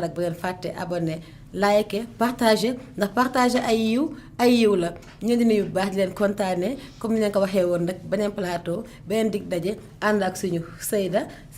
rek bu leen fàtte abonné like partager ndax partager ay yiw la ñu di nuyu bu baax di leen kontaane comme ni leen ko waxee woon rek beneen plateau beneen dig daje ànd ak suñu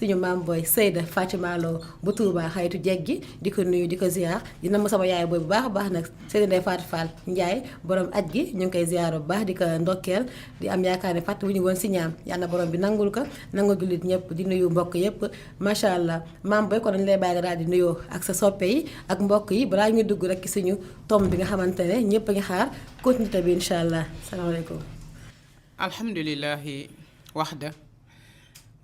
suñu maam booy Seyda Fatima Lo bu Touba xaytu jeeg gi di ko nuyu di ko ziar di namm sama yaay booy bu baax a baax nag Seyda Ndeye Fatou Fall Ndiaye borom aj gi ñu ngi koy ziar bu baax di ko ndokkeel di am yaakaar ne fàtte wu ñu woon si ñaam yàlla borom bi nangul ko nangul jullit ñëpp di nuyu mbokk yëpp macha allah maam booy ko dañu lay bàyyi nga daal di nuyoo ak sa soppe yi ak mbokk yi balaa ñu dugg rek ci suñu tomb bi nga xamante ne ñëpp a ngi xaar continuité bi incha allah salaamaaleykum. alhamdulilahi waxda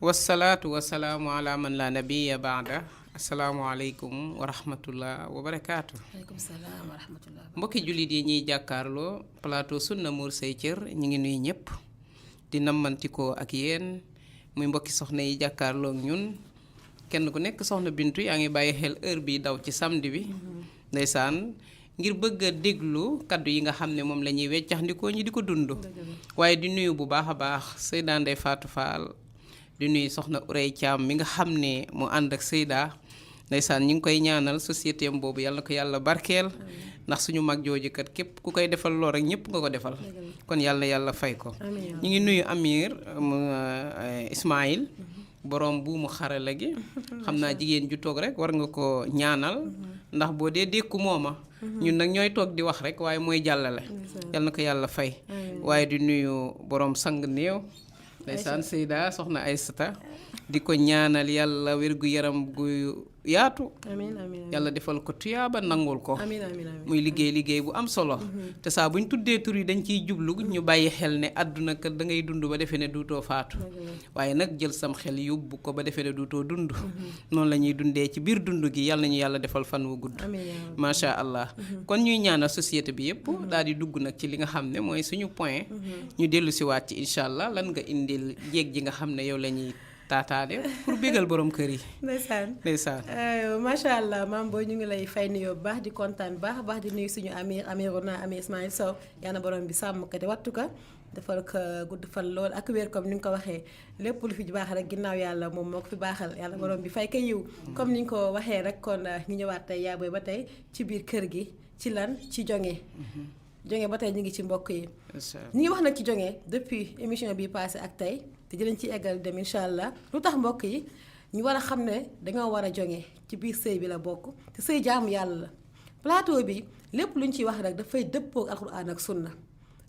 wasalaatu wasalaamu ala man la nabiya baada asalaamualeykum wa rahmatullah wa barakaatu. waaleykum salaam wa rahmatullah. mbokki jullit yi ñuy jàkkaarloo plateau Sunna Muur Say Cër ñu ngi nuyu ñëpp di nammantikoo ak yéen muy mbokki soxna yi jàkkaarloo ak ñun kenn ku nekk soxna Bintu yaa ngi bàyyi xel heure bi daw ci samedi bi ndeysaan ngir bëgg a déglu kaddu yi nga xam ne moom la ñuy weccax ndikoo ñi di ko dund waaye di nuyu bu baax a baax Seyda Ndeye Fatou Fall di nuyu soxna Urey Thiam mi nga xam ne mu ànd ak Seyda ndeysaan ñu ngi koy ñaanal société am boobu yàlla na ko yàlla barkeel ndax suñu mag jooju kat képp ku koy defal lool rek ñëpp nga ko defal kon yàlla fay ko ñu ngi nuyu Amir Ismaïl borom buumu xarala gi xam naa jigéen ju toog rek war nga ko ñaanal ndax boo dee dékku mooma ñun nag ñooy toog di wax rek waaye mooy jàllale yal na ko yàlla fay waaye di nuyu borom sang néew ndeysaan Seyda soxna Aysata di ko ñaanal yàlla wér gu yaram gu yaatu yàlla defal ko tuyaaba nangul ko muy liggéey bu am solo te saa buñ tuddee tur yi dañ ciy jublu ñu bàyyi xel ne àdduna kat da ngay dund ba defee ne duutoo faatu waaye nag jël sam xel yóbbu ko ba defee ne duutoo dund noonu la ñuy dundee ci biir dund gi yàlla nañu yàlla defal fan wu gudd macha allah kon ñuy ñaanal société bi yëpp daal di dugg nag ci li nga xam ne mooy suñu point ñu dellu si waat ci incha allah lan nga indil jéeg ji nga xam ne yow la ñuy taataane pour bégal borom kër yi. ndeysaan macha allah maam booy ñu ngi lay fay nuyoo bu baax di kontaan baax baax di nuyu suñu Amiruna Amir Ismaïl Sow yàlla borom bi sàmm ko te wattu ko defal ko gudd fan lool ak wér comme ni nga ko waxee lépp lu fi baax rek ginnaaw yàlla moom moo ko fi baaxal yàlla borom bi fay ko yiw comme ni nga ko waxee rek kon ñu ñëwaat tey yaa booy ba tey ci biir kër gi ci lan ci jonge ba tey ñu ngi ci mbokk yi ñu ngi wax nag ci jonge depuis émission bi passé ak tey te dinañ ci eggal dem incha allah lu tax mbokk yi ñu war a xam ne dañoo war a jonge ci biir sëy bi la bokk te sëy jaamu yàlla la plateau bi lépp lu ñu ciy wax rek dafay dëppoo ak alxuraan ak sunna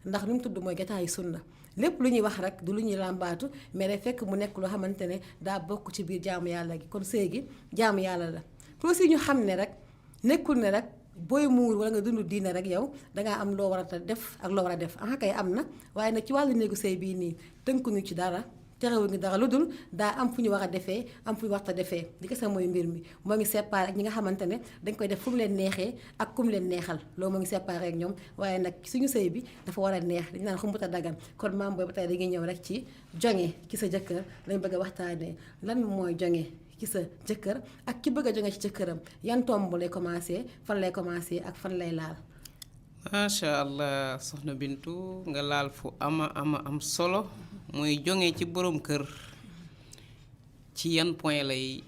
ndax lu mu tudd mooy jataayu sunna lépp lu ñuy wax rek du lu ñuy làmbaatu mais day fekk mu nekk loo xamante ne daa bokk ci biir jaamu yàlla gi kon sëy gi jaamu yàlla la te aussi ñu xam ne rek nekkul ne rek booy muur wala nga dund diine rek yow dangaa am loo war a def ak loo war a def kay am na waaye nag ci wàllu néegu sëy bii nii tënkuñu ci dara terewuñu dara lu dul daa am fu ñu war a defee am fu ñu war a defee li kese mooy mbir mi moo ngi séparé ak ñi nga xamante ne dañ koy def fu mu leen neexee ak ku mu leen neexal loolu moo ngi séparé ak ñoom waaye nag suñu sëy bi dafa war a neex dañu naan xumbuta dagan kon maam booy ba tey dañuy ñëw rek ci jonge ci sa jëkkër lañ bëgg a waxtaanee lan mooy jonge ci sa jëkkër ak ki bëgg a jonge ci jëkkëram yan tomb lay commencé fan lay commencé ak fan lay laal. macha allah soxna Bintu nga laal fu ama am solo mooy jonge ci borom kër ci yan point lay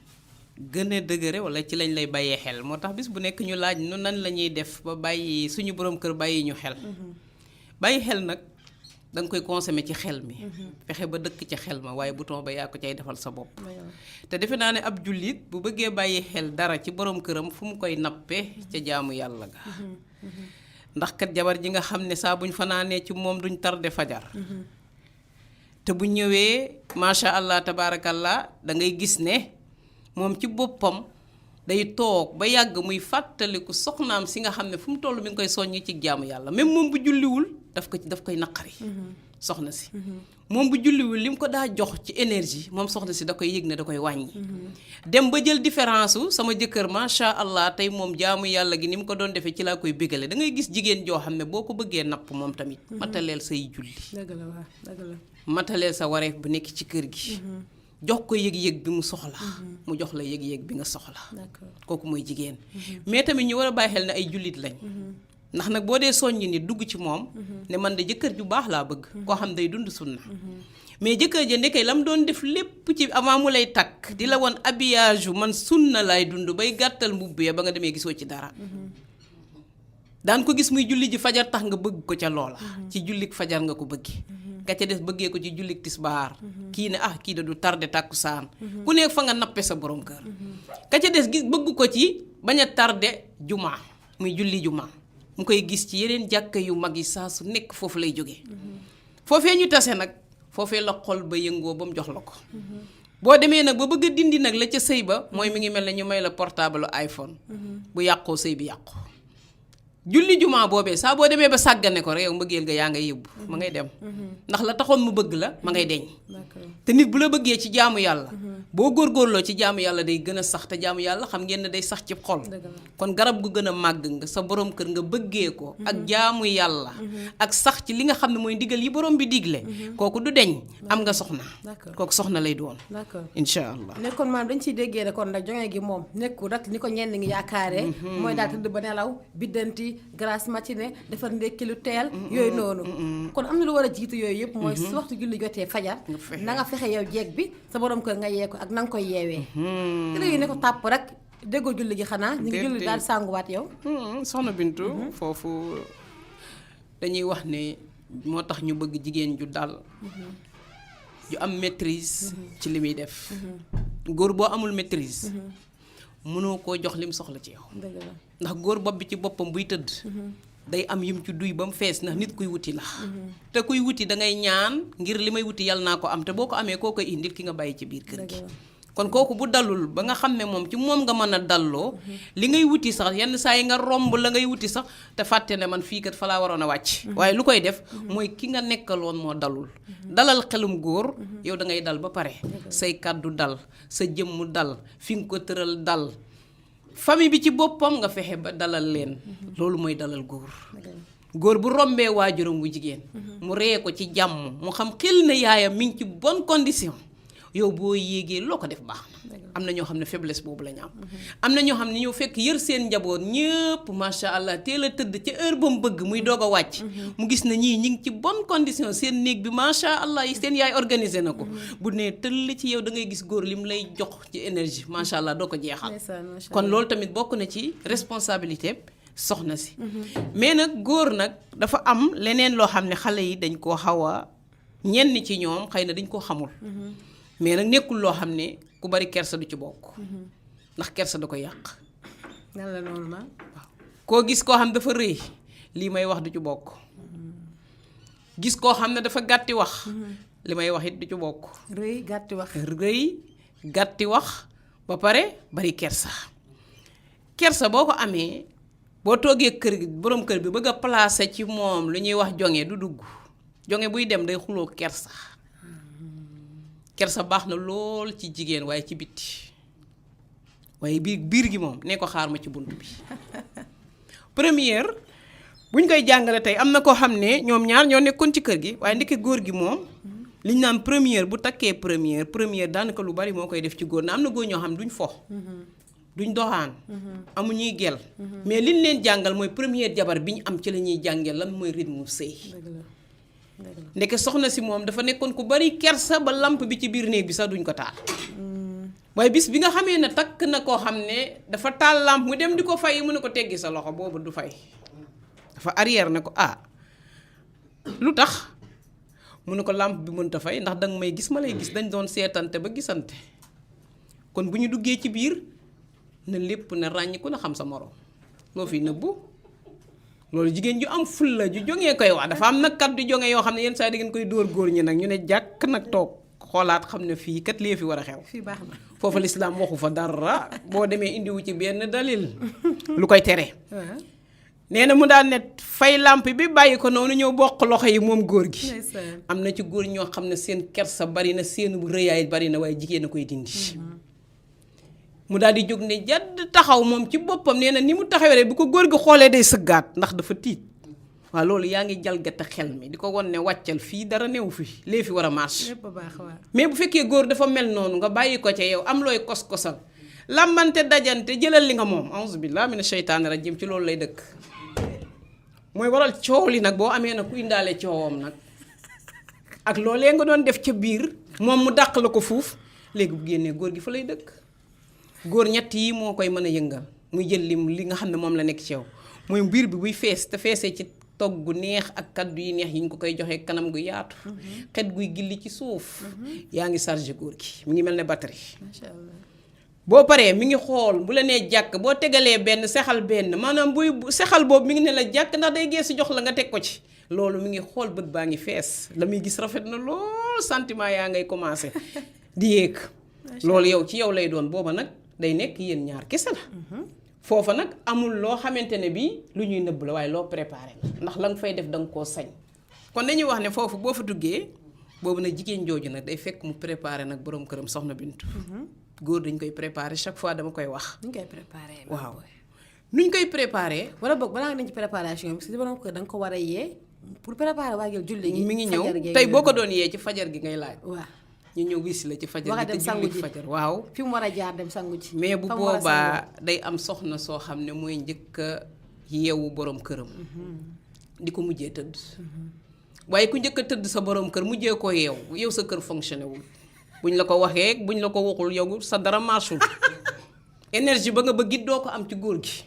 gën a dëgëre wala ci lañ lay bàyyee xel moo tax bis bu nekk ñu laaj nu nan la ñuy def ba bàyyi suñu borom kër bàyyi ñu xel bàyyi xel nag danga koy consommer ci xel mi fexe ba dëkk ci xel ma waaye bouton ba yaa ko cay defal sa bopp te defe naa ne ab jullit bu bëggee bàyyi xel dara ci borom këram fu mu koy nappe ca jaamu yàlla ga ndax kat jabar ji nga xam ne saa buñ fanaanee ci moom duñ tarde fajar te bu ñëwee macha allah tabaarakallah da ngay gis ne moom ci boppam day toog ba yàgg muy fàttaliku soxnaam si nga xam ne fu mu toll mi ngi koy soññi ci jaamu yàlla même moom bu julliwul daf koy naqari soxna si moom bu julliwul li mu ko daa jox ci énergie moom soxna si da koy yëg ne da koy wàññi dem ba jël différence su sama jëkkër macha allah tey moom jaamu yàlla gi ni mu ko doon defee ci laa koy bégale da ngay gis jigéen joo xam ne boo ko bëggee napp moom tamit mataleel say julli dëgg la mataleel sa wareef bu nekk ci kër gi jox ko yëg-yëg bi mu soxla mu jox la yëg-yëg bi nga soxla kooku mooy jigéen mais tamit ñu war a bàyyi xel ne ay jullit lañ ndax nag boo dee soññ nit dugg ci moom ne man de jëkkër ju baax laa bëgg koo xam day dund sunna mais jëkkër ja ndekay lam doon def lépp ci avant mu lay takk di la woon habillage yu man sunna laay dund bay gàttal mbubb ya ba nga demee gisoo ci dara daan ko gis muy julli ji fajar tax nga bëgg ko ca loola ci jullik fajar nga ko bëggi ka ca des bëggee ko ci jullik tisbaar kii ne kii da du tardé tàkkusaan ku nekk fa nga nappe sa borom kër ka ca des gis bëgg ko ci bañ a tardé jumaa muy julli jumaa mu koy gis ci yeneen jàkka yu mag yi saa su nekk foofu lay jógee foofee ñu tase nag foofee la xol ba yëngoo ba mu jox la ko boo demee nag ba bëgg a dindi nag la ca sëy ba mooy mi ngi mel ne ñu may la portable iPhone bu yàqoo sëy bi yàqu julli jumaa boobee saa boo demee ba sàggane ko rek yow mbëggeel nga yaa ngay yóbbu ma ngay dem ndax la taxoon mu bëgg la ma ngay deñ te nit bu la bëggee ci jaamu yàlla boo góorgóorloo ci jaamu yàlla day gën a sax te jaamu yàlla xam ngeen ne day sax ci xol kon garab gu gën a màgg nga sa borom kër nga bëggee ko ak jaamu yàlla ak sax ci li nga xam ne mooy ndigal yi borom bi digle kooku du deñ am nga soxna kooku soxna lay doon insha allah nekkoon maam dañ ciy déggee ne kon nag jonge gi moom nekkul rek ni ko ñenn ngi yaakaaree mooy daal tëdd ba nelaw biddanti grasse matinée defar ndekki lu teel yooyu noonu kon am na lu war a jiitu yooyu yëpp mooy su waxtu julli jotee fajar na nga fexe yow jeeg bi sa borom kër nga yee ko ak na nga koy yeewee te léegi ne ko tàpp rek déggoo julli gi xanaa ñu ngi julli daal sànguwaat yow soxna Bintu foofu dañuy wax ne moo tax ñu bëgg jigéen ju dal ju am maîtrise ci li muy def góor boo amul maîtrise mënoo koo jox lim soxla ci yow ndax góor bopp bi ci boppam buy tëdd day am yim ci duy ba mu fees ndax nit kuy wuti la te kuy wuti da ngay ñaan ngir li may wuti yàlla naa ko am te boo ko amee koo koy indil ki nga bàyyi ci biir kër gi kon kooku bu dalul ba nga xam ne moom ci moom nga mën a dalloo li ngay wuti sax yenn saa yi nga romb la ngay wuti sax te fàtte ne man fii kat fa laa waroon a wàcc waaye lu koy def mooy ki nga nekkaloon moo dalul dalal xelum góor yow da ngay dal ba pare say kàddu dal sa jëmm dal fi nga ko tëral dal famille bi ci boppam nga fexe ba dalal leen loolu mooy dalal góor bu rombee waajuram bu jigéen mu ree ko ci jàmm mu xam xel na yaayam mi ngi ci bonne condition yow boo yéegee loo ko def baax na am na ñoo xam ne faiblesse boobu la ñu am na ñoo xam ne ñëw fekk yër seen njaboot ñëpp macha allah teel a tëdd ca heure ba mu bëgg muy doog a wàcc mu gis na ñii ñi ngi ci bonne condition seen néeg bi macha allah yi seen yaay organisé na ko bu nee tëll ci yow da ngay gis góor li mu lay jox ci énergie macha allah doo ko jeexal kon loolu tamit bokk na ci responsabilité soxna si mais nag góor nag dafa am leneen loo xam ne xale yi dañ koo xaw a ñenn ci ñoom xëy na dañ koo xamul mais nag nekkul loo xam ne ku bari kersa du ci bokk ndax kersa da ko yàq la noonu ma waaw koo gis koo xam dafa rëy lii may wax du ci bokk gis koo xam ne dafa gàtti wax li may wax it du ci bokk rëy gàtti wax ba pare bari kersa boo ko amee boo toogee kër gi borom kër bi bëgg a placer ci moom lu ñuy wax jonge du dugg jonge buy dem day xuloo kersa baax na lool ci jigéen waaye ci bitti waaye biir gi moom nee ko xaar ma ci bunt bi première buñ koy jàngale tey am na koo xam ne ñoom ñaar ñoo nekkoon ci kër gi waaye ndeke góor gi moom liñ naan première bu takkee première daanaka lu bari moo koy def ci góor na am na góor ñoo xam duñ fo duñ doxaan amuñuy gel mais liñ leen jàngal mooy première jabar bi ñu am ci la ñuy jàngee lan mooy rythme sëy ndeke soxna si moom dafa nekkoon ku bari kersa ba lamp bi ci biir néeg bi sax duñ ko taal waaye bis bi nga xamee ne takk na koo xam ne dafa taal lamp mu dem di ko fay mu ne ko teggi sa loxo boobu du fay dafa arrière ne ko lu tax mu ne ko lamp bi mënta fay ndax danga may gis ma lay gis dañ doon seetante ba gisante kon bu ñu duggee ci biir na lépp na ràññ ku na xam sa moroom loo fi nëbbu loolu jigéen ju am fulla ju jongee koy wax dafa am nag kat di jonge yoo xam ne yenn saa yi da ngeen koy dóor góor ñi nag ñu ne jàkk nag toog xoolaat xam ne fii kat lee fi war a xew fii baax na foofa lislaam waxu fa dara boo demee indiwu ci benn dalil lu koy tere nee na mu daan ne fay làmp bi bàyyi ko noonu ñëw bokk loxo yi moom góor gi am na ci góor ñoo xam ne seen kersa bari na seen rëyaay bari na waaye jigéen a koy dindi mu daal di jóg ne jadd taxaw moom ci boppam nee na ni mu taxawee rek bu ko góor gi xoolee day sëggaat ndax dafa tiit waaw loolu yaa ngi jalgate xel mi di ko won ne wàccal fii dara newu fi lee fi war a marche mais bu fekkee góor dafa mel noonu nga bàyyi ko ca yow am looy kos-kosal lambante dajante jëlal li nga moom auzu billah mina sheytaani rajim ci loolu lay dëkk mooy waral coow li nag boo amee nag ku indaale coowam nag ak loolee nga doon def ca biir moom mu dàq la ko fuuf léegi bu génnee góor gi fa lay dëkk góor ñett yi moo koy mën a yëngal muy jël li nga xam ne moom la nekk ci yow mooy biir bi buy fees te feesee ci togg gu neex ak kaddu yi neex yi ñu ko koy joxee kanam gu yaatu xet guy gilli ci suuf yaa ngi chargé góor gi mi ngi mel ne batterie macha allah. boo paree mi ngi xool bu la nee jàkk boo tegalee benn sexal benn maanaam buy sexal boobu mi ngi ne la jàkk ndax day geesu jox la nga teg ko ci loolu mi ngi xool bët baa ngi fees la muy gis rafet na lool sentiment yaa ngay commencé di yéeg loolu yow ci yow lay doon booba nag day nekk yéen ñaar kese la foofa nag amul loo xamante ne bii lu ñuy nëbb la waaye loo préparé la ndax la nga fay def da nga koo sañ kon dañuy wax ne foofu boo fa duggee boobu nag jigéen jooju nag day fekk mu préparé nag borom këram soxna Bintu góor dañ koy préparé chaque fois dama koy wax ñu koy préparé. waaw nuñ koy préparé wala boog balaa nga dem ci préparation bi si borom kër da nga ko war a yee pour préparer waajal julli gi. mi ngi fajar ñëw gi tey boo ko doon yee ci fajar gi ngay laaj waaw ñu ñëw wisi la ci fajar war a gi dem te sangu julli ji fajar waaw fi mu war a jaar dem sangu ci. mais bu fa mu war a boobaa day am soxna soo xam ne mooy njëkk a yeewu borom këram di ko mujjee tëdd waaye ku njëkk a tëdd sa borom kër mujjee ko yow sa kër fonctionné wul buñ la ko waxee buñ la ko waxul yow sa dara marchul énergie ba nga bëgg it doo ko am ci góor gi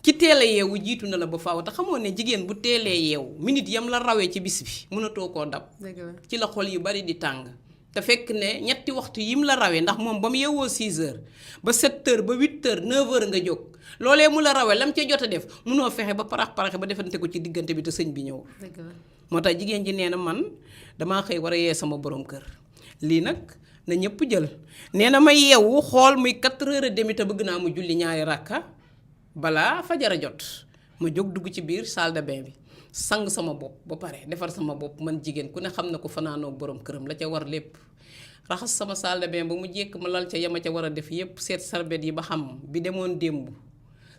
ki teel a yeewu jiitu na la ba faaw te xamoo ne jigéen bu teelee yeewu minute yam la rawee ci bis bi mënatoo koo dab dëgg la. ci la xol yu bari di tàng te fekk ne ñetti waxtu yim la rawee ndax moom ba mu yeewoo 6 heures ba 7 heures ba 8 heures 9 heures nga jóg loolee mu la rawee lam ca jot a def munoo fexe ba parax ba defante ko ci diggante bi te sëñ bi ñëw dëgg la. moo tax jigéen ji nee na man damaa xëy war a yee sama borom kër lii nag na ñëpp jël nee na ma yeewu xool muy 4 heures et demie te bëgg naa mu julli ñaari rakka balaa fajara jot ma jóg dugg ci biir salle de bain bi sang sama bopp ba pare defar sama bopp man jigéen ku ne xam na ko fanaanoog borom këram la ca war lépp raxas sama salle de bain ba mu jekk ma lal ca yama ca war a def yépp seet sarbet yi ba xam bi demoon démb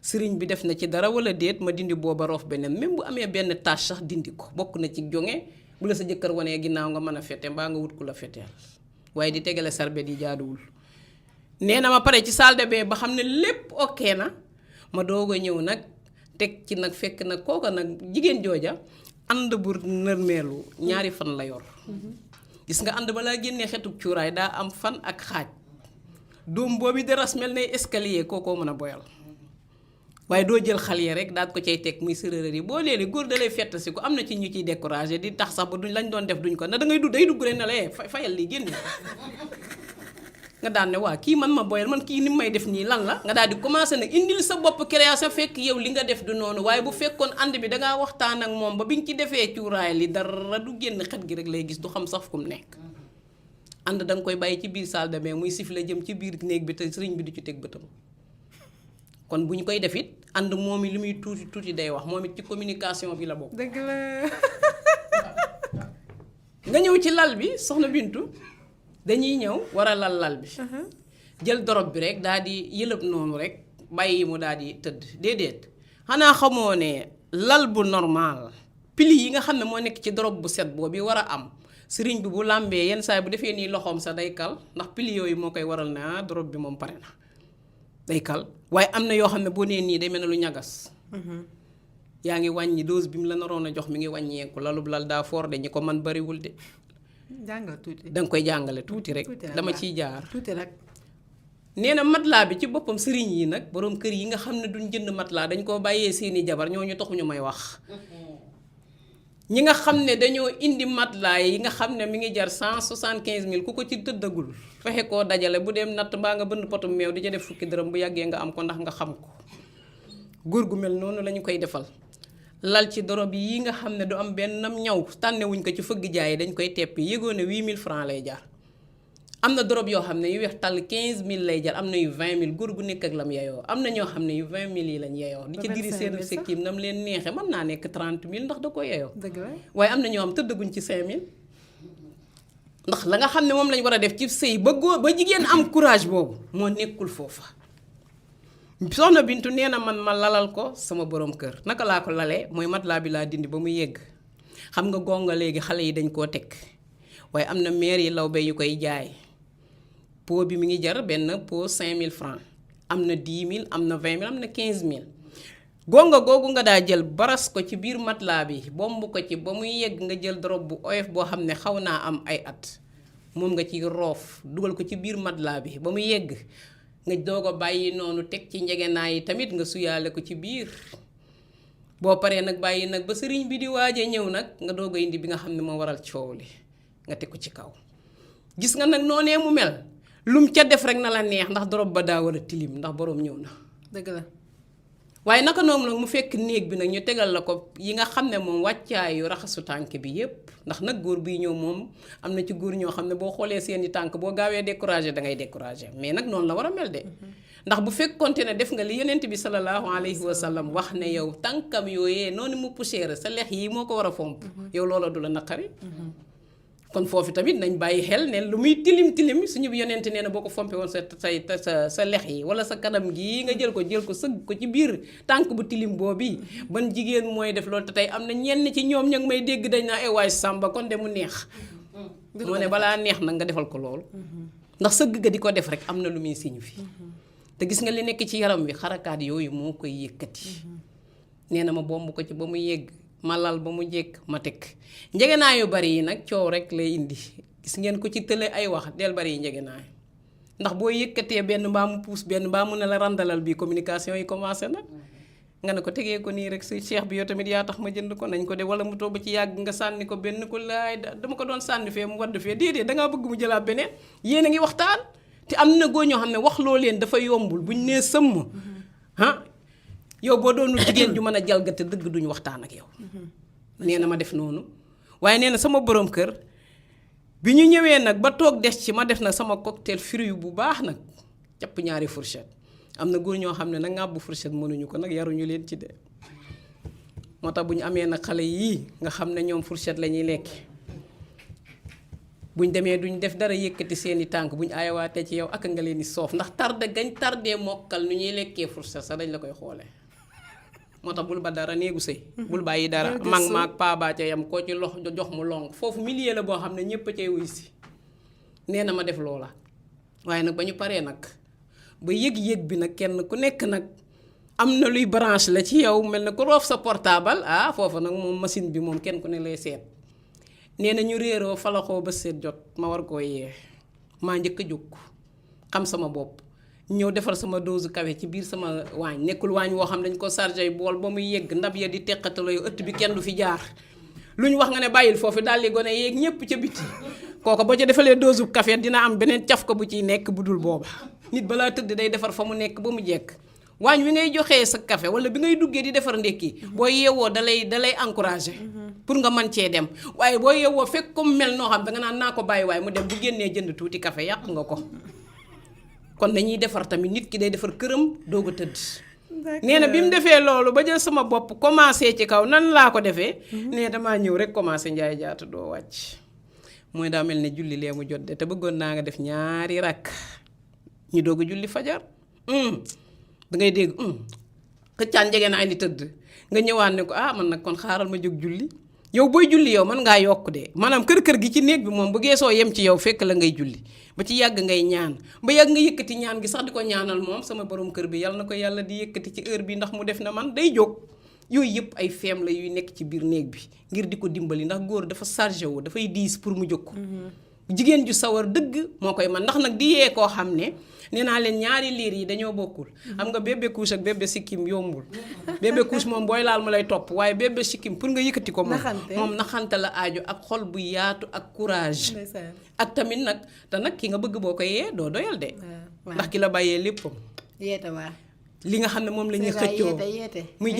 sëriñ bi def na ci dara wala déet ma dindi booba roof beneen même bu amee benn tâche sax dindi ko bokk na ci jonge bu la sa jëkkër wanee ginnaaw nga mën a fete mbaa nga wut ku la feteel waaye di tegale sarbet yi jaaduwul nee na ma pare ci salle de bain ba xam ne lépp ok na ma doog a ñëw nag teg ci nag fekk nag kooka nag jigéen jooja ànd bu nërmeelu ñaari fan la yor gis nga ànd balaa génnee xetuk cuuraay daa am fan ak xaaj doom boobu deras mel ne escalier kookoo mën a boyal waaye doo jël xal yi rek daal ko cay teg muy sërërër yi boo léegi góor da lay fett si ko am na ci ñu ciy découragé di tax sax ba duñ lañ doon def duñ ko na da ngay day dugg rek ne la fayal lii génne nga daan ne waa kii man ma boyal man kii ni may def nii lan la nga daal di commencé nag indil sa bopp création fekk yow li nga def du noonu waaye bu fekkoon ànd bi dangaa waxtaan ak moom ba bi nga ci defee cuuraay li dara du génn xet gi rek lay gis du xam sax fu mu nekk ànd danga koy bàyyi ci biir salle de bain muy siffler jëm ci biir néeg bi te sëriñ bi du ci teg bëtam kon bu ñu koy def it ànd moom it li muy tuuti tuuti day wax moom it ci communication bi la bokk. dëgg la. nga ñëw ci lal bi soxna Bintu dañuy ñëw war a lal bi. jël dorob bi rek daal di yëlëb noonu rek bàyyi mu daal di tëdd déedéet xanaa xamoo ne lal bu normal pili yi nga xam ne moo nekk ci dorob bu set boobu war a am sëriñ bi bu làmbee yenn saa yi bu defee nii loxoom sa day kal ndax pili yooyu moo koy waral ne dorob bi moom pare na. day kal waaye am na yoo xam ne boo nee nii day mel ne lu ñagas yaa ngi wàññi dose bi mu la naroon a jox mi ngi wàññeeku lalub lal daa foor de ñi ko man bariwul de jàngal tuuti. danga koy jàngale tuuti rek dama ciy jaar tuuti rek. nee na matelas bi ci boppam sëriñ yi nag boroom kër yi nga xam ne duñ jënd matelas dañ koo bàyyee seeni jabar ñooñu taxuñu may wax ñi nga xam ne dañoo indi matelas yi nga xam ne mi ngi jar 175 000 ku ko ci tëddagul fexe koo dajale bu dem natt mbaa nga bënn potum meew di ca def fukki dërëm bu yàggee nga am ko ndax nga xam ko góor gu mel noonu lañu koy defal lal ci dorob yi nga xam ne du am benn ñaw tànnewuñ ko ci fëgg jaay dañ koy teppi yëgoo ne 8000 francs lay jar am na dorob yoo xam ne yu weex tàll 15000 lay jar am na yu 20000 góor gu nekk ak lam yeyoo am na ñoo xam ne yu 20000 yi lañ yeyoo di ci diri seen sekkim nam leen neexe mën naa nekk 30000 ndax da ko yeyoo dëgg la. waaye am na ñoo xam tëddaguñ ci 5000 ndax la nga xam ne moom lañ war a def ci sëy ba góor ba jigéen am courage boobu moo nekkul foofa soxna Bintu nee na man ma lalal ko sama borom kër naka laa ko lalee mooy matelas bi laa dindi ba mu yegg xam nga gonga léegi xale yi dañ koo teg waaye am na maire yi lawbe yu koy jaay pot bi mi ngi jar benn pot 5000 francs am na 10 000 am na 20 000 am na 15 000 gonga googu nga daa jël baras ko ci biir matelas bi bomb ko ci ba muy yegg nga jël drop bu oyof boo xam ne xaw naa am ay at moom nga ci roof dugal ko ci biir matelas bi ba muy yegg nga doog a bàyyi noonu teg ci njegenaay yi tamit nga suyaale ko ci biir boo paree nag bàyyi nag ba sëriñ bi di waaje ñëw nag nga doog a indi bi nga xam ne moo waral coow li nga teg ko ci kaw gis nga nag noonee mu mel lum ca def rek na la neex ndax drop ba daa war a tilim ndax boroom ñëw na dëgg la waaye naka noonu nag mu fekk néeg bi nag ñu tegal la ko yi nga xam ne moom wàccaayu raxasu tànk bi yépp ndax nag góor biy ñëw moom am na ci góor ñoo xam ne boo xoolee seeni tànk boo gaawee découragé da ngay découragé mais nag noonu la war a mel de ndax bu fekkonte ne def nga li yonent bi sallallahu alayhi wa sallam wax ne yow tànkam yooyee noonu mu poussière sa lex yi moo ko war a fomp yow loola du la naqari kon foofu tamit nañ bàyyi xel ne lu muy tilim tilim suñu yonent nee na boo ko fompe woon sa lex yi wala sa kanam gii nga jël ko sëgg ko ci biir tànk bu tilim boobu ban jigéen mooy def loolu te tey am na ñenn ci ñoom ña ngi may dégg dañ naa waay sàmba kon de mu neex moo ne balaa neex nag nga defal ko loolu ndax sëgg ga di ko def rek am na lu muy signifie te gis nga li nekk ci yaram wi xarakaat yooyu moo koy yëkkati nee na ma bomb ko ci ba mu yegg ma lal ba mu jekk ma teg njegenaay yu bari yi nag coow rek lay indi gis ngeen ko ci tële ay wax del bari yi njegenaay ndax boo yëkkatee benn mbaa mu puus benn mbaa mu ne la randalal bi communication yi commencé na nga ne ko tegee ko nii rek si cheikh bi yow tamit yaa tax ma jënd ko nañ ko de wala mu toog ba ci yàgg nga sànni ko benn ko laay dama ko doon sànni fee mu wadd fee déedéet dangaa bëgg mu jëlaat beneen yéen a ngi waxtaan te am na góor ñoo xam ne wax loo leen dafa yombul buñ nee sëmm yow boo doonu jigéen ju mën a jalgate dëgg duñu waxtaan ak yow nee na ma def noonu waaye nee na sama borom kër bi ñu ñëwee nag ba toog des ci ma def na sama cocktail fruit bu baax nag capp ñaari fourchette am na góor ñoo xam ne nag ngàbbu fourchette mënuñu ko nag yaruñu leen ci de moo tax bu ñu amee nag xale yii nga xam ne ñoom fourchette la ñuy lekk buñ demee duñ def dara yëkkati seeni tànk buñ aayawaatee ci yow ak nga leen di soof ndax tarde gañ tardee mokkal nu ñuy lekkee fourchette sax dañ la koy xoolee moo tax bul ba dara néegu sëy bul bàyyi dara mag maag paaba ca yam koo ci lox jox mu long foofu milieu la boo xam ne ñépp a cay wuy si nee na ma def loola waaye nag ba ñu paree nag ba yëg-yëg bi nag kenn ku nekk nag am na luy branche la ci yow mel na ku roof sa portable foofu nag moom machine bi moom kenn ku ne lay seet nee na ñu réeroo falaxoo ba seet jot ma war koo yee maa njëkk a jóg xam sama bopp ñëw defar sama dose café ci biir sama waañ nekkul waañ woo xam dañ ko chargé bool ba muy yegg ndab ya di teqataloo yu ëtt bi kenn du fi jaar lu ñu wax nga ne bàyyil foofu daal di gone yeeg ñépp ca biti kooko boo ca defalee dose café dina am beneen caf ko bu ciy nekk bu dul booba nit balaa tëdd day defar fa mu nekk ba mu jekk waañ wi ngay joxee sa café wala bi ngay duggee di defar ndékki boo yeewoo dalay encouragé pour nga mën cee dem waaye boo yeewoo fekk comme mel noo xam danga naan naa ko bàyyi waaye mu dem bu génnee jënd tuuti café yàq nga ko kon dañuy defar tamit nit ki day defar këram doog a tëdd nee na bi mu defee loolu ba jël sama bopp commencé ci kaw nan laa ko defee nee damaa ñëw rek commencé njaay jaata doo wàcc mooy daa mel ne julli lee mu jot de te bëggoon naa nga def ñaari rakk ñu doog a julli fajar dangay dégg xëccaan jege na ay li tëdd nga ñëwaat ne ko man nag kon xaaral ma jóg julli yow booy julli yow mën ngaa yokk de maanaam kër gi ci néeg bi moom bu geesoo yem ci yow fekk la ngay julli ba ci yàgg ngay ñaan ba yàgg nga yëkkati ñaan gi sax di ko ñaanal moom sama borom kër bi yàlla na ko yàlla di yëkkati ci heure bi ndax mu def na man day jóg yooyu yëpp ay feem la yuy nekk ci biir néeg bi ngir di ko dimbali ndax góor dafa chargé wu dafay diis pour mu jóg jigéen ju sawar dëgg moo koy man ndax nag di yee koo xam ne nee naa leen ñaari liir yi dañoo bokkul xam nga bébé couche ak bébé sikkim yombul bébé couche moom booy laal mu lay topp waaye bébé sikkim pour nga yëkkati ko moom naxante la aajo ak xol bu yaatu ak courage ak tamit nag te nag ki nga bëgg boo ko yee doo doyal de ndax ki la bàyyee léppam li nga xam ne moom la ñuy xëccoo muy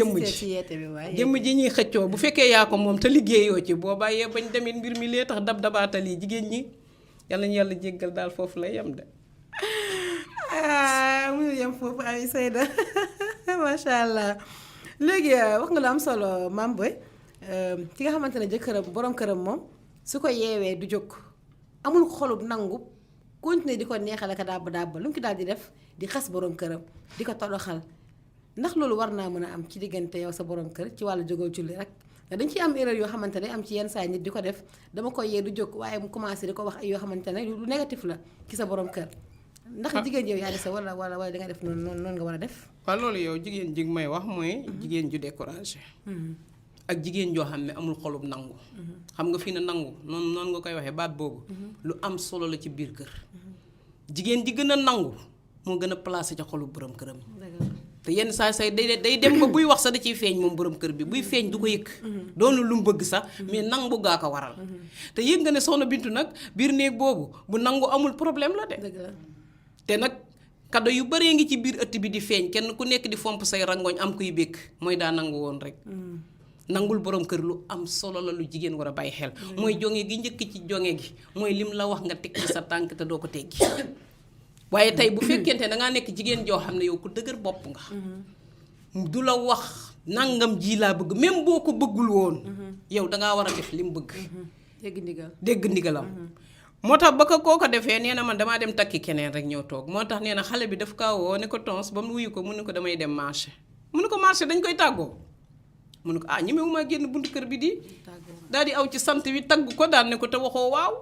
jëmm ji ñuy xëccoo bu fekkee yaa ko moom te liggéeyoo ci boo bàyyee bañ demit mbir mi lee tax dabaatal yi jigéen ñi yal nañu yàlla jéggal daal foofu lay yem de mu yem foofu ay Seyda macha allah léegi wax nga lu am solo Mame Boye ki nga xamante ne jëkkëram borom këram moom su ko yeewee du jóg amul xolub nangu continuer di ko neexal ak dàbb lu mu ki daal di def di xas borom këram di ko toroxal ndax loolu war naa mën a am ci diggante yow sa borom kër ci wàllu jógoo julli rek dañ ciy am erreur yoo xamante ne am ci yenn saa nit di ko def dama koy yee du jóg waaye mu commencé di ko wax ay yoo xamante ne lu négatif la ci sa borom kër ndax jigéen yow yaa di sa wala da nga def noonu nga war a def. waaw loolu yow jigéen ji may wax mooy jigéen ju découragé ak jigéen joo xam ne amul xolub nangu xam nga fii na nangu noonu nga koy waxee baat boobu lu am solo la ci biir kër jigéen ji gën a nangu moo gën a placé ca xolub borom këram te yenn saa say day dem ba buy wax sax da ciy feeñ moom borom kër bi buy feeñ du ko yëg doonu lu mu bëgg sax mais nangu gaa ko waral te yëg nga ne soxna Bintu nag biir néeg boobu bu nangu amul problème la de te nag cadeau yu bëree ngi ci biir ëtt bi di feeñ kenn ku nekk di fomp say rangoñ am kuy békk mooy daa nangu woon rek nangul borom kër lu am solo la lu jigéen war a bàyyi xel mooy jonge gi njëkk ci jonge gi mooy lim la wax nga teg ci sa tànk te doo ko teggi waaye tey bu fekkente dangaa nekk jigéen joo xam ne yow ku dëgër bopp nga du la wax nangam ji laa bëgg même boo ko bëggul woon yow dangaa war a def li mu bëgg dégg ndigalam moo tax ba ko kooko defee nee na man damaa dem takki keneen rek ñëw toog moo tax nee na xale bi daf kaa woo ne ko tons ba mu wuyu ko mu ne ko damay dem marché mu ne ko marché dañ koy tàggoo mu ne ko ñemewuma génn buntu kër bi di daal di aw ci sant wi tagg ko daal ne ko te waxoo waaw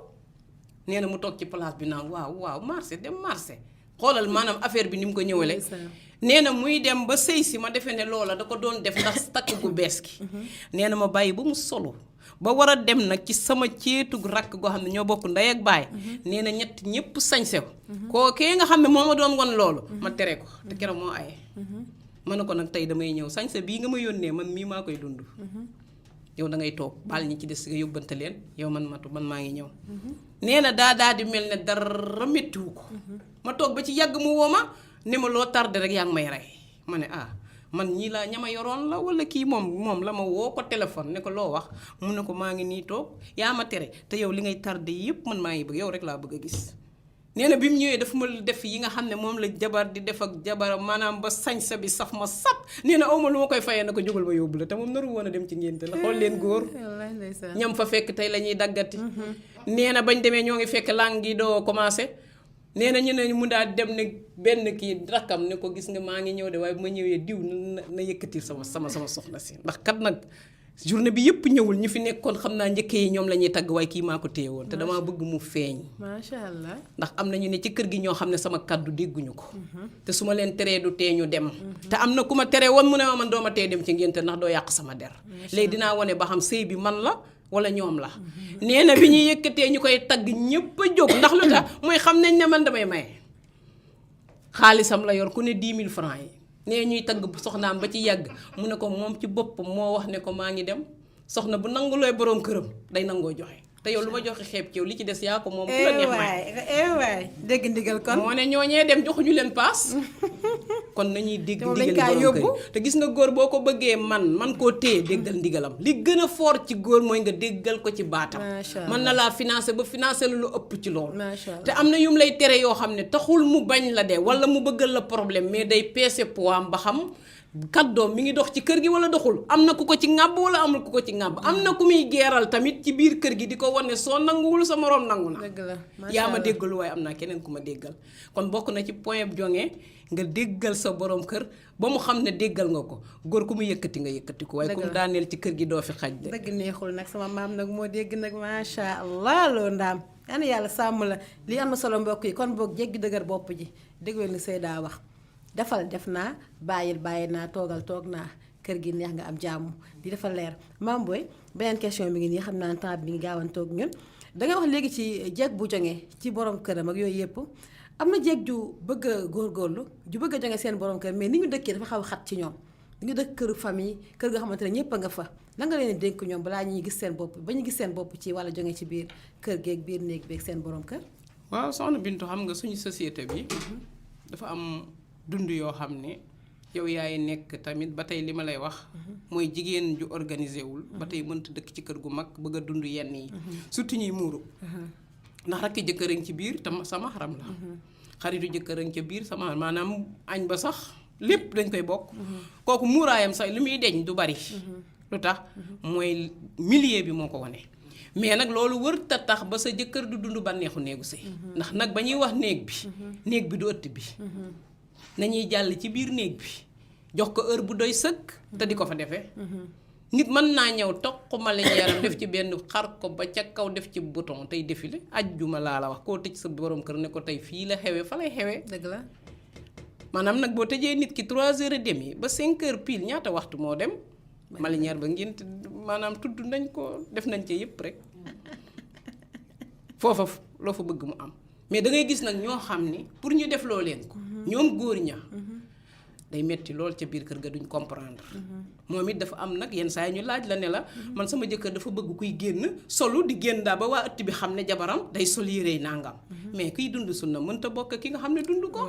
nee na mu toog ci place bi naan waaw marché dem marché xoolal maanaam affaire bi ni mu ko ñëwale nee na muy dem ba sëy si ma defee ne loola da ko doon def ndax takk gu bees gi nee na ma bàyyi ba mu solo ba war a dem nag ci sama ceetug rakk goo xam ne ñoo bokk ndey ak baay nee na ñett ñëpp sañse ko koo kee nga xam ne moo ma doon won loolu ma tere ko te keroog moo aye ma ne ko nag tey damay ñëw sañse bii nga ma yónnee man mii maa koy dund yow da ngay toog baal ñi ci des nga yóbbante leen yow man maa ngi ñëw nee na daa di mel ne dara méttiwu ko ma toog ba ci yàgg mu woo ma ne ma loo tardé rek yaa ngi may rey ma ne man ñii laa ñama yoroon la wala kii moom la ma woo ko téléphone ne ko loo wax mu ne ko maa ngi nii toog yaa ma tere te yow li ngay tardé yépp man maa ngi bëgg yow rek laa bëgg a gis nee na bi mu ñëwee dafa ma def yi nga xam ne moom la jabar di def ak jabaram maanaam ba sañsa bi saf ma sap nee na awma lu ma koy fayee na ko jógal ba yóbbu la te moom naru woon a dem ci ngénte la xool leen góor ñam fa fekk tey la ñuy daggati nee na bañ demee ñoo ngi fekk lang gi doo commencé nee na ñu ne mu daal dem ne benn kii rakkam ne ko gis nga maa ngi ñëw de waaye bu ma ñëwee diw na yëkkatil sama soxna si ndax kat nag journée bi yëpp ñëwul ñu fi nekkoon xam naa njëkkee yi ñoom la ñuy tagg waaye kii maa ko téye woon te damaa bëgg mu feeñ macha allah ndax am na ñu ne ci kër gi ñoo xam ne sama kàddu dégguñu ko te su ma leen teree du tee ñu dem te am na ku ma teree woon mu ne ma man doo ma tee dem ci ngénte ndax doo yàq sama der léegi dinaa wane ba xam sëy bi man la wala ñoom la nee na bi ñuy yëkkatee ñu koy tagg ñëpp a jóg ndax lu tax mooy xam nañ ne man damay maye xaalisam la yor ku ne 10 000 francs yi nee ñuy tagg soxnaam ba ci yàgg mu ne ko moom ci boppam moo wax ne ko maa ngi dem soxna bu nangu looy boroom këram day nangoo joxe te yow lu ma joxe xeeb ci yow li ci des yaa ko moom ku la neex waay dégg ndigal kon moo ne ñooñee dem joxuñu leen paas kon nañuy dégg ndigal borom kër te gis nga góor boo ko bëggee man koo téye déggal ndigalam li gën a fort ci góor mooy nga déggal ko ci baatam mën na laa financé ba financé lu ëpp ci loolu te am na yum lay tere yoo xam ne taxul mu bañ la de wala mu bëggal la problème mais day peese poids am ba xam kàddoom mi ngi dox ci kër gi wala doxul am na ku ko ci ŋàbb wala amul ku ko ci ŋàbb am na ku muy geeral tamit ci biir kër gi di ko wane soo nanguwul sa moroom nangu na yaa ma déggalu waaye am naa keneen ku ma déggal kon bokk na ci point jonge nga déggal sa borom kër ba mu xam ne déggal nga ko góor ku mu yëkkati nga yëkkati ko waaye ku mu daaneel ci kër gi doo fi xaj de dëgg neexul nag sama maam nag moo dégg nag macha allah loo ndaam yaa yàlla sàmm la li am na solo mbokk yi kon boog jéggi dëgër bopp ji déglu li Seyda wax defal def naa bàyyi naa toog naa kër gi neex nga am jàmm di dafa leer Mame Boye beneen question bi ngi nii xam naa temps bi ngi gaawantoog ñun dangay wax léegi ci jeeg bu jonge ci borom këram ak yooyu yëpp am na jeeg ju bëgg a góorgóorlu ju bëgg a jonge seen borom kër mais ni ñu dëkkee dafa xaw a xat ci ñoom ni ñu dëkk këru famille kër nga xamante ne ñëpp a nga fa la nga leen dénk ñoom balaa ñuy gis seen bopp ba ñu gis seen bopp ci walla jonge ci biir kër geeg biir néeg beeg seen borom kër. waaw soxna Bintu xam nga suñu société bi dafa am dund yoo xam ne yow yaay nekk tamit ba tey li ma lay wax mooy jigéen ju organisé wul ba tey mënta dëkk ci kër gu mag bëgg a dund yenn yi surtout ñuy muuru ndax rakki jëkkërañ ci biir tam sama xaram la xaritu jëkkërañ ca biir sama maanaam añ ba sax lépp dañ koy bokk kooku muuraayam sax li muy deñ du bari lu tax mooy milieu bi moo ko wane mais nag loolu wër ta tax ba sa jëkkër du dund bànneexu néegu sëy ndax nag ba ñuy wax néeg bi du ëtt bi nañuy jàll ci biir néeg bi jox ko heure bu doy sëkk te di ko fa defee nit mën naa ñëw toq marinière def ci benn xar ko ba ca kaw def ci bouton tey défilé ajjuma laa la wax koo tëj sa borom kër ne ko tey fii la xewee fa lay xewee. dëgg la. maanaam nag boo tëjee nit ki 3h30 ba 5h pile ñaata waxtu moo dem. marinière ba ngeen maanaam tudd nañ ko def nañ ci yëpp rek foofa loo fa bëgg mu am mais da ngay gis nag ñoo xam ni pour ñu def loo leen ko. ñoom góor ña. day metti lool ca biir kër ga duñ comprendre. moom it dafa am nag yenn saa yi ñu laaj la ne la man sama jëkkër dafa bëgg kuy génn solu di génn daa ba waa ëtt bi xam ne jabaram day sol yére nangam. mais kiy dund sunna mënta bokk ki nga xam ne dund ko.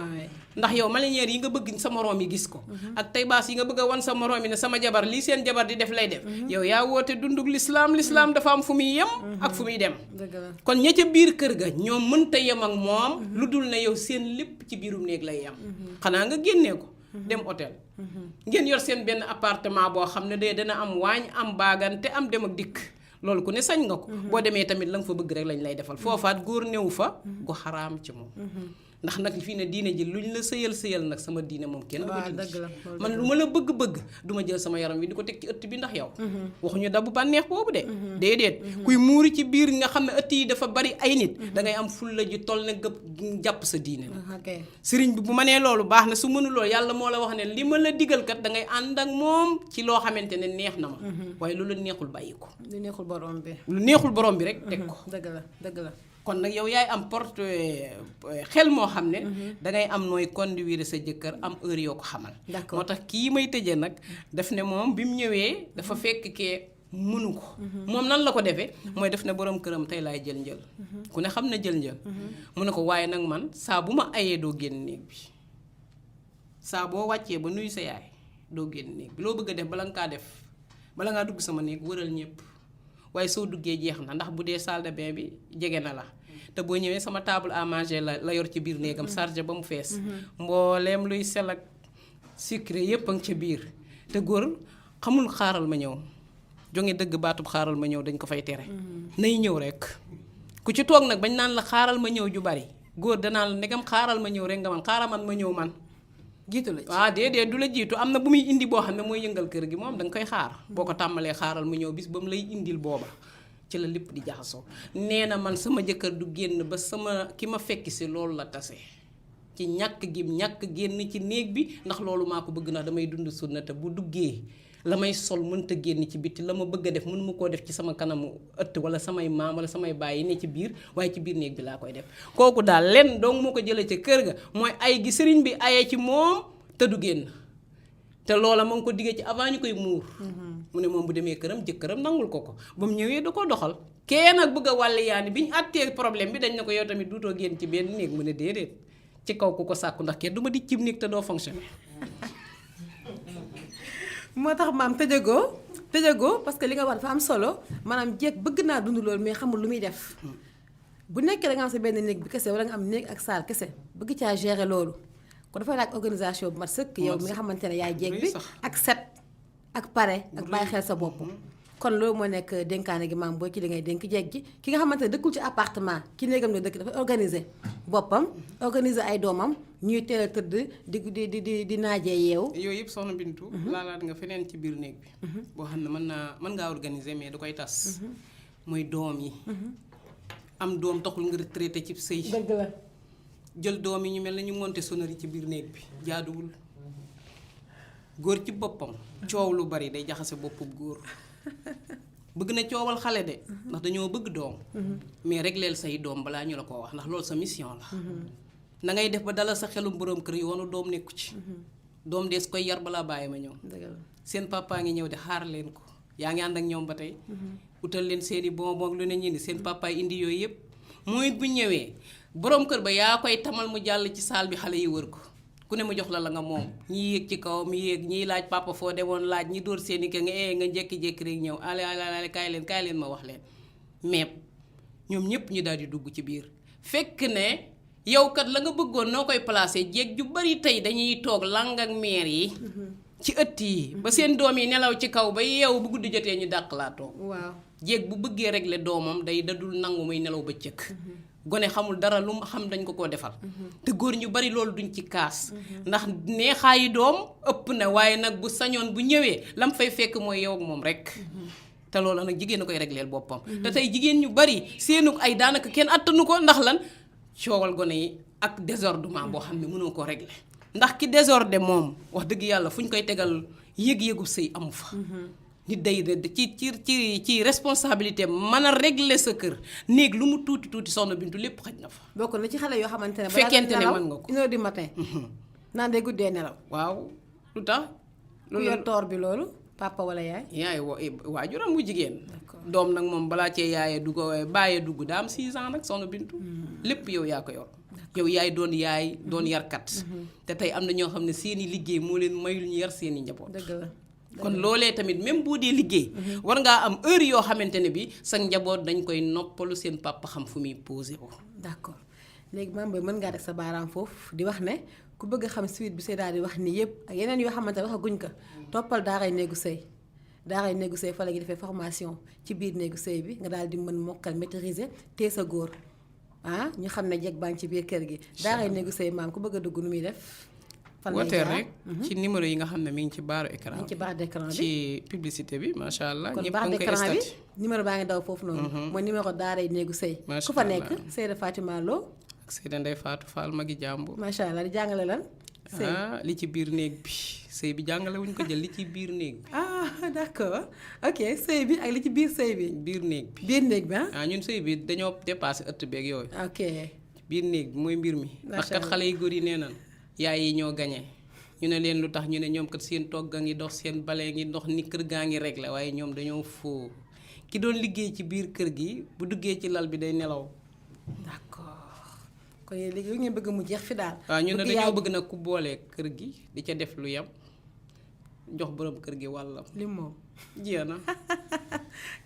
ndax yow marinière yi nga bëgg sa moroom yi gis ko. ak tay baas yi nga bëgg a wan sa moroom yi ne sama jabar lii seen jabar di def lay def. yow yaa woote dunduk lislaam dafa am fu muy yem. ak fu muy dem. kon ña ca biir kër ga ñoom mënta yem ak moom. lu dul ne yow seen lépp ci biirum néeg lay yem. xanaa nga génnee ko. dem hôtel. ngeen yor seen benn appartement boo xam ne dana am waañ am baagante am dem ak dikk loolu ku ne sañ nga ko. boo demee tamit la nga fa bëgg rek lañ lay defal foofaat góor néew fa. gu xaraam ci moom. ndax nag fii ne diine ji luñ la sëyal nag sama diine moom kenn du ko dindi man lu ma la bëgg-bëgg du ma jël sama yaram wi di ko teg ci ëtt bi ndax yow. waxuñu dabu bànneex boobu de. déedéet kuy muuri ci biir nga xam ne ëtt yi dafa bari ay nit. dangay am fulla ji toll ne gëpp jàpp sa diine la. sëriñ bi bu ma nee loolu baax na su mënu loolu yàlla moo la wax ne li ma la digal kat dangay ànd ak moom ci loo xamante ne neex na ma. waaye lu la neexul bàyyi ko. lu neexul borom bi. lu neexul borom bi rek teg ko. dëgg la. kon nag yow yaay am porte xel moo xam ne dangay am nooy conduire sa jëkkër am heure yoo ko xamal. moo tax kii may tëjee nag daf ne moom bi mu ñëwee dafa fekk kee mënu ko. moom nan la ko defee mooy def ne borom këram tey laay jël njël. ku ne xam na jël njël. mu ne ko waaye nag man saa bu ma ayee doo génn néeg bi saa boo wàccee ba nuyu sa yaay doo génn néeg bi loo bëgg a def bala nga kaa def bala ngaa dugg sama néeg wëral ñëpp waaye soo duggee jeex na ndax bu dee salle de bain bi jege na la. te boo ñëwee sama table à manger la yor ci biir néegam chargé ba mu fees. mbooleem luy sel ak sucré yépp a ngi ca biir te góor xamul xaaral ma ñëw jonge dëgg baatub xaaral ma ñëw dañ ko fay tere. nay ñëw rek ku ci toog nag bañ naan la xaaral ma ñëw ju bari góor danaan la ndegam xaaral ma ñëw rek nga man xaaral man ma ñëw man. jiitu la ci waaw déedéet du la jiitu am na bu muy indi boo xam ne mooy yëngal kër gi moom danga koy xaar. boo ko tàmbalee xaaral mu ñëw bis ba mu lay indil booba. ci la lépp di jaxasoo nee na man sama jëkkër du génn ba sama ki ma fekki si loolu la tase ci ñàkk génn ci néeg bi ndax loolu maa ko bëgg naa damay dund sunna te bu duggee la may sol mënta génn ci bitti la ma bëgg a def mënu ma koo def ci sama kanamu ëtt wala samay maam wala samay baay yi ne ci biir waaye ci biir néeg bi laa koy def kooku daal lenn donc moo ko jëlee ca kër ga mooy ay gi sëriñ bi ayee ci moom te du génn te loola ma ngi ko diggee ci avant ñu koy muur. mu ne moom bu demee këram jëkkëram nangul ko ba mu ñëwee da ko doxal. kee nag bëgg a wàll yaani bi ñu àttee problème bi dañ ne ko yow tamit duutoo génn ci benn néeg mu ne déedéet ci kaw ku ko sàkku ndax kenn du ma di cib néeg te doo fonctionner. moo tax maam tëjagoo parce que li nga wax dafa am solo maanaam jéeg bëgg naa dund loolu mais xamul lu muy def. bu nekkee da nga am sa benn néeg bi kese wala nga am néeg ak saal kese bëgg caa gérer loolu. kon dafay laaj organisation bu mat sëkk yow mi nga xamante ne yaay jéeg bi ak set ak pare ak bàyyi xel sa bopp kon loolu moo nekk dénkaane gi maam boo ci li ngay dénk jéeg ji ki nga xamante ne dëkkul ci appartement ki néegam ne dëkk dafay organiser boppam organiser ay doomam ñuy teel a tëdd di naajee yeewu yooyu yëpp soxna Bintu laalaat nga feneen ci biir néeg bi boo xam ne mën ngaa organiser mais da koy tas mooy doom yi am doom taxul nga retraité ci sëy dëgg la jël doom yi ñu mel na ñu monté sonnerie ci biir néeg bi jaaduwul góor ci boppam coow lu bari day jaxase boppub góor bëgg na coowal xale de ndax dañoo bëgg doom mais régleel say doom balaa ñu la ko wax ndax loolu sa mission la na ngay def ba dalal sa xelum boroom kër yoonu doom nekku ci doom dees koy yar balaa bàyyi ma ñëw seen papa ngi ñëw de xaar leen ko yaa ngi ànd ak ñoom ba tey utal leen seeni bonbon lu ne ñi seen papa indi yooyu yëpp mooy bu ñëwee boroom kër ba yaa koy tamal mu jàll ci saal bi xale yi wër ko ku ne mu jox la nga moom ñi yéeg ci kaw mi yéeg ñiy laaj papa foo demoon laaj ñi dóor seeni ka nga jékki-jékki rek ñëw ale kaay leen ma wax leen mais ñoom ñëpp ñu daal di dugg ci biir fekk ne yow kat la nga bëggoon noo koy placé jéeg ju bari tey dañuy toog lang ak meer yi ci ëtt yi ba seen doom yi nelaw ci kaw ba yeewu bu guddi jotee ñu dàq laa toog waaw jéeg bu bëggee régler doomam day dadul nangu muy nelaw bëccëg gone xamul dara lu mu xam dañ ko koo defal te góor ñu bari loolu duñ ci kaas ndax neexaayi doom ëpp na waaye nag bu sañoon bu ñëwee lam fay fekk mooy yow ak moom rek te loolu nag jigéen a koy régleel boppam te tey jigéen ñu bari seenu ay daanaka kenn attanu ko ndax lan coowal gone yi ak désordre boo xam ne mënoo ko régler ndax ki désordre moom wax dëgg yàlla fu ñu koy tegal yëg-yëgu sëy amu fa nit day ci responsabilité mën a régler sa kër néeg lu mu tuuti tuuti soxna Bintu lépp xaj na fa bokk na ci xale yoo xamante ne fekkente ne mën nga ko 1h du matin naan day guddee nelaw waaw lu tax lu yor toor bi loolu papa wala yaay yaay waajuram mu jigéen doom nag moom balaa cee yaayee dugg bàyyee dugg daa am 6 ans nag soxna Bintu lépp yow yaa ko yor yow yaay doon yarkat te tey am na ñoo xam ne seeni liggéey moo leen mayul ñu yar seeni njaboot dëgg la kon loolee tamit même boo dee liggéey war ngaa am heure yoo xamante ne bi sa njaboot dañ koy noppalu seen papa xam fu muy posé woo d'accord léegi maam booy mën ngaa def sa baaraam foofu di wax ne ku bëgg a xam suite bi say daal di wax ni yëpp ak yeneen yoo xamante ne waxaguñ ko toppal daaray néegu sëy fa la ñuy defee formation ci biir néegu sëy bi nga daal di mën mokkal maîtriser tee sa góor ñu xam ne jeg baa ngi ci biir kër gi daaray néegu sëy maam ku bëgg a dugg nu muy def wooteel rek ci numéro yi nga xam ne mi ngi ci baaru écran ci barre d'écran bi ci publicité bi macha allah kon ñëpp barre a ngi koy d'écran bi statut numéro baa ngi daw foofu noonu mooy numéro daaray néegu sëy ku fa nekk Seyda Fatima Lo ak Seyda Ndeye Fatou Fall magi jàmbur macha allah di jàngale lan li ci biir néeg bi sëy bi jàngale wuñ ko jël li ci biir néeg bi d'accord ok sëy bi ak li ci biir sëy bi biir néeg bi biir néeg bi ñun sëy bi dañoo dépassé ëtt beeg yooyu ok biir néeg bi mooy mbir mi ndax kat xale yu góor yi nee nan yaay yi ñoo gañe ñu ne leen lu tax ñu ne ñoom kat seen togg a ngi dox seen bale ngi dox ni kër gaa ngi réglé waaye ñoom dañoo foo ki doon liggéey ci biir kër gi bu duggee ci lal bi day nelaw d'accord kon yéen léegi ngeen bëgg mu jeex fi daal waaw ñu ne dañoo bëgg nag ku boole kër gi di ca def lu yem jox borom kër gi wàllam li moom jeex na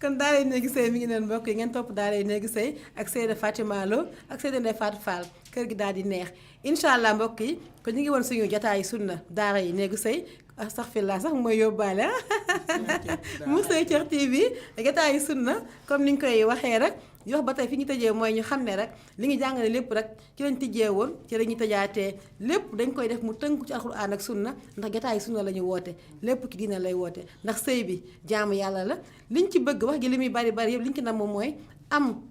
kon Daaray Néegu Sëy mi ngi neen mbokk yi ngeen topp Daaray Néegu Sëy ak Seyda Fatima Lo ak Seyda Ndeye Fatou Fall kër gi daal di neex incha allah mbokk yi kon ñu ngi woon suñu jotaayu sunna Daaray Néegu Sëy astaghfirullah sax mooy yóbbaale Mbour Seye Thier TV jotaayu sunna comme ni ñu koy waxee rek di wax ba tey fi ñu tëjee mooy ñu xam ne rek li ñu jàngale lépp rek ci lañ tijjee woon ci la ñuy tëjaatee lépp dañ koy def mu tënku ci alxuraan ak sunna ndax jotaayu sunna la ñu woote lépp ki diina lay woote ndax sëy bi jaamu yàlla la liñ ci bëgg wax gi li muy bari bari yëpp liñ ci nam moom mooy am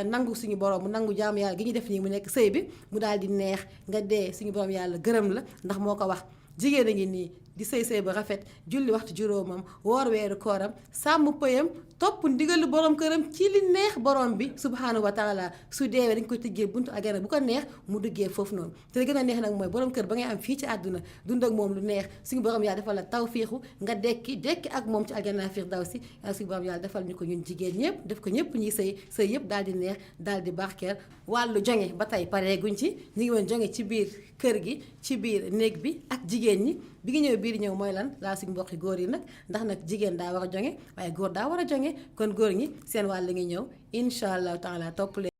nangu suñu borom mu nangu jaamu yàlla gi ñu def nii mu nekk sëy bi mu daal di neex nga dee suñu borom yàlla gërëm la ndax moo ko wax jigéen a ngi nii di sëy ba rafet julli waxtu juróomam woor weeru kooram sàmm pëyam topp ndigalu borom këram ci li neex borom bi subhanahu wa taala su deewee dañ koy tëggee buntu àjjana bu ko neex mu duggee foofu noonu te li gën a neex nag mooy borom kër ba ngay am fii ci àdduna dund ak moom lu neex suñu borom yàlla defal la tawfiixu nga dekki ak moom ci àjjana firdawsi yàlla suñu borom yàlla defal ñu ko ñun jigéen ñëpp def ko ñëpp ñuy sëy yëpp daal di neex daal di barkeel wàllu jonge ba tey pareeguñ ci ñu ngi woon jonge ci biir kër gi ci biir néeg bi ak jigéen ñi bi ngi ñëw biir ñëw mooy lan laa suñu mbokki góor yi nag ndax nag jigéen daa war a jonge waaye góor daa war a jonge kon góor ñi seen wàll ngi ñëw incha allahu taala topp leen